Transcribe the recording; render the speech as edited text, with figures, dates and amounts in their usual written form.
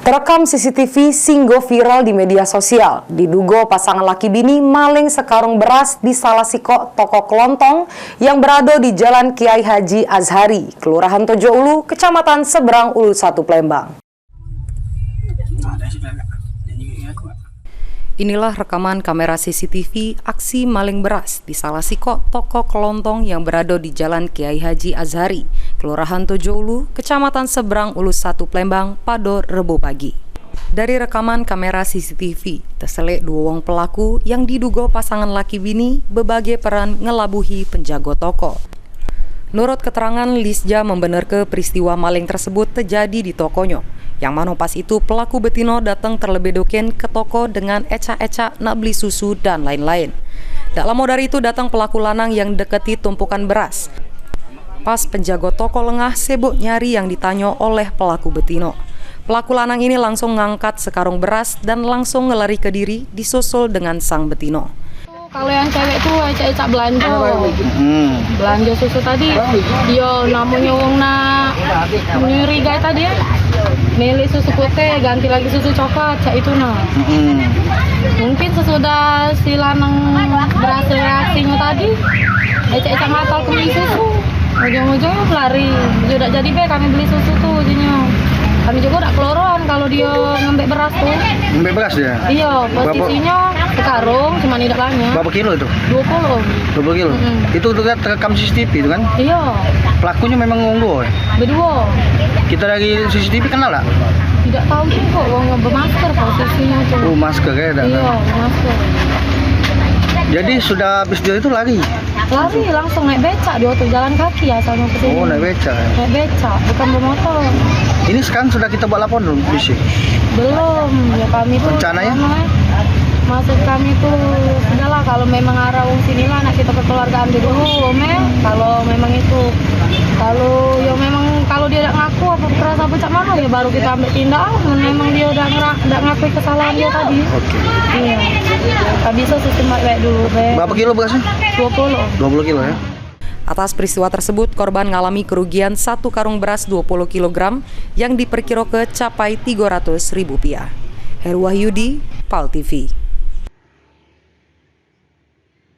Terekam CCTV singgo viral di media sosial. Diduga pasangan laki bini maling sekarung beras di salah siko toko kelontong yang berada di Jalan Kiai Haji Azhari, Kelurahan Tojo Ulu, Kecamatan Seberang Ulu 1, Palembang. Inilah rekaman kamera CCTV aksi maling beras di salah siko toko kelontong yang berada di Jalan Kiai Haji Azhari, Kelurahan Tojo Ulu, Kecamatan Seberang Ulu 1, Palembang pada Rebo pagi. Dari rekaman kamera CCTV, terselek dua wong pelaku yang diduga pasangan laki bini berbagai peran ngelabuhi penjaga toko. Menurut keterangan Lisja membenarkan peristiwa maling tersebut terjadi di tokonya, yang mana pas itu pelaku betino datang terlebih dahulu ke toko dengan ecak-ecak nak beli susu dan lain-lain. Tak lama dari itu datang pelaku lanang yang deketi tumpukan beras. Pas penjaga toko lengah sibuk nyari yang ditanya oleh pelaku betino. Pelaku lanang ini langsung ngangkat sekarung beras dan langsung ngelari ke diri disusul dengan sang betino. Kalau yang cewek tuh ecak-ecak belanja, belanja susu tadi, dia namanya wong nak nyuri gaya tadi ya, milih susu putih, ganti lagi susu coklat, cak itu nah. Mungkin sesudah si lanang berhasil reaksinya tadi, ecak-ecak mata aku beli susu, ujung-ujungnya lari, sudah jadi be kami beli susu tuh ujungnya. Kami juga udah keloron kalau dia ngambil beras tuh. Ngambil beras ya? Iya, posisinya sekarung, cuma tidak banyak. Berapa kilo itu? 20. 20 kilo? Itu terekam CCTV itu kan? Iya. Pelakunya memang ngonggo ya? Berdua. Kita dari CCTV kenal lah? Tidak tahu sih kok, wong bermasker posisinya tuh. Oh, masker ya? Iya, masker. Jadi sudah habis dia itu lari? Lari langsung naik becak, dia tuh jalan kaki asalnya ke sini. Oh, naik becak ya? Naik becak, bukan bermotor. Ini sekarang sudah kita buat laporan belum polisi? Belum, ya kami tuh rencananya? Maksud kami tuh sudahlah kalau memang arah sinilah nak kita kekeluargaan dulu, kalau memang itu kalau dia udah ngaku apa kerasa becak mana ya baru kita ambil tindak. Memang dia udah ngakui kesalahan dia tadi. Oke. Iya. Tak bisa sistem baik dulu. Berapa kilo berasnya? 20 kilo ya. Atas peristiwa tersebut, korban mengalami kerugian 1 karung beras 20 kg yang diperkirakan capai Rp300.000. Heru Wahyudi, PAL TV.